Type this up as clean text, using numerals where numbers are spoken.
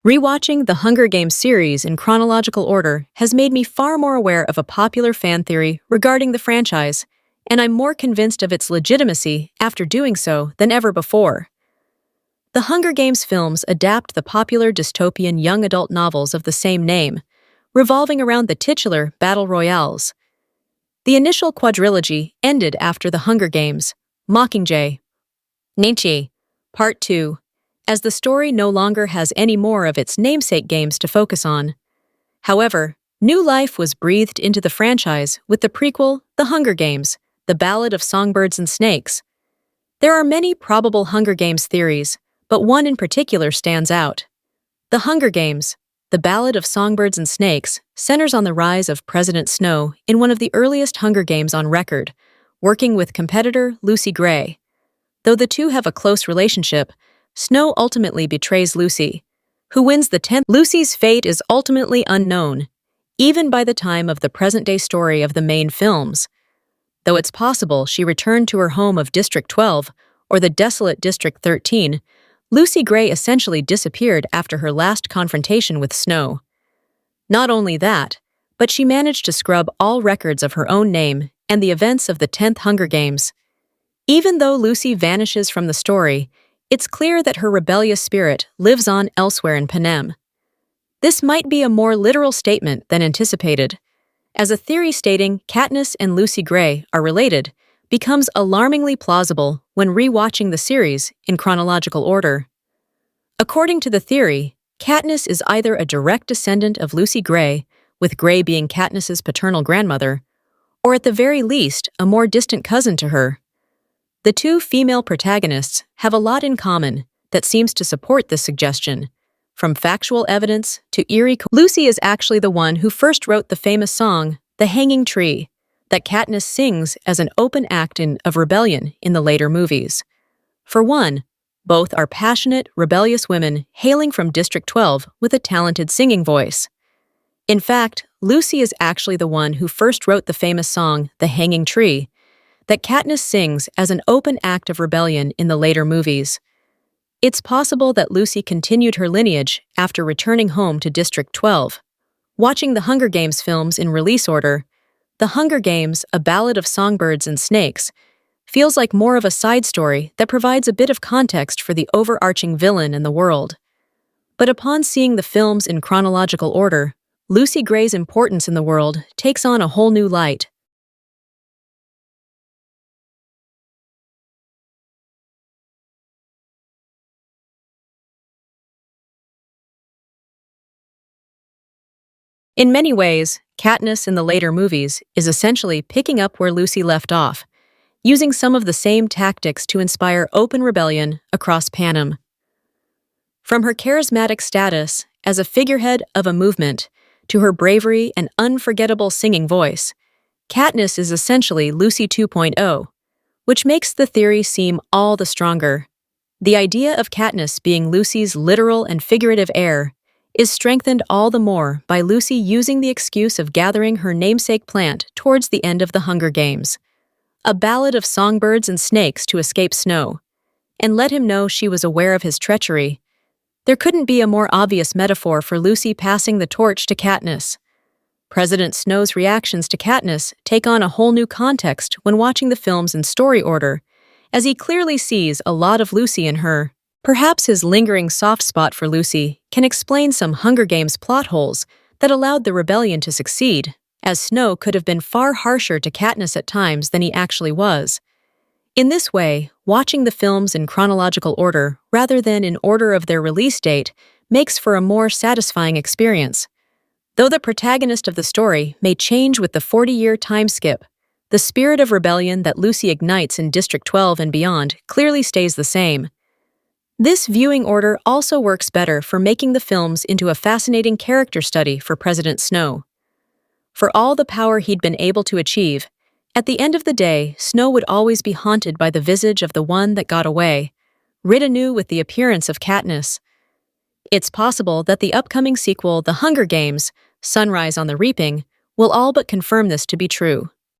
Rewatching the Hunger Games series in chronological order has made me far more aware of a popular fan theory regarding the franchise, and I'm more convinced of its legitimacy after doing so than ever before. The Hunger Games films adapt the popular dystopian young adult novels of the same name, revolving around the titular battle royales. The initial quadrilogy ended after The Hunger Games, Mockingjay, Nietzsche, Part 2, as the story no longer has any more of its namesake games to focus on. However, new life was breathed into the franchise with the prequel, The Hunger Games, The Ballad of Songbirds and Snakes. There are many probable Hunger Games theories, but one in particular stands out. The Hunger Games, The Ballad of Songbirds and Snakes, centers on the rise of President Snow in one of the earliest Hunger Games on record, working with competitor Lucy Gray. Though the two have a close relationship, Snow ultimately betrays Lucy, who wins the 10th. Lucy's fate is ultimately unknown, even by the time of the present-day story of the main films. Though it's possible she returned to her home of District 12, or the desolate District 13, Lucy Gray essentially disappeared after her last confrontation with Snow. Not only that, but she managed to scrub all records of her own name and the events of the 10th Hunger Games. Even though Lucy vanishes from the story, it's clear that her rebellious spirit lives on elsewhere in Panem. This might be a more literal statement than anticipated, as a theory stating Katniss and Lucy Gray are related becomes alarmingly plausible when rewatching the series in chronological order. According to the theory, Katniss is either a direct descendant of Lucy Gray, with Gray being Katniss's paternal grandmother, or at the very least a more distant cousin to her. The two female protagonists have a lot in common that seems to support this suggestion. From factual evidence to eerie Lucy is actually the one who first wrote the famous song, The Hanging Tree, that Katniss sings as an open act of rebellion in the later movies. For one, both are passionate, rebellious women hailing from District 12 with a talented singing voice. In fact, Lucy is actually the one who first wrote the famous song, The Hanging Tree, that Katniss sings as an open act of rebellion in the later movies. It's possible that Lucy continued her lineage after returning home to District 12. Watching the Hunger Games films in release order, The Hunger Games, A Ballad of Songbirds and Snakes, feels like more of a side story that provides a bit of context for the overarching villain in the world. But upon seeing the films in chronological order, Lucy Gray's importance in the world takes on a whole new light. In many ways, Katniss in the later movies is essentially picking up where Lucy left off, using some of the same tactics to inspire open rebellion across Panem. From her charismatic status as a figurehead of a movement to her bravery and unforgettable singing voice, Katniss is essentially Lucy 2.0, which makes the theory seem all the stronger. The idea of Katniss being Lucy's literal and figurative heir is strengthened all the more by Lucy using the excuse of gathering her namesake plant towards the end of the Hunger Games, a ballad of songbirds and snakes to escape Snow, and let him know she was aware of his treachery. There couldn't be a more obvious metaphor for Lucy passing the torch to Katniss. President Snow's reactions to Katniss take on a whole new context when watching the films in story order, as he clearly sees a lot of Lucy in her. Perhaps his lingering soft spot for Lucy can explain some Hunger Games plot holes that allowed the rebellion to succeed, as Snow could have been far harsher to Katniss at times than he actually was. In this way, watching the films in chronological order rather than in order of their release date makes for a more satisfying experience. Though the protagonist of the story may change with the 40-year time skip, the spirit of rebellion that Lucy ignites in District 12 and beyond clearly stays the same. This viewing order also works better for making the films into a fascinating character study for President Snow. For all the power he'd been able to achieve, at the end of the day, Snow would always be haunted by the visage of the one that got away, writ anew with the appearance of Katniss. It's possible that the upcoming sequel, The Hunger Games, Sunrise on the Reaping, will all but confirm this to be true.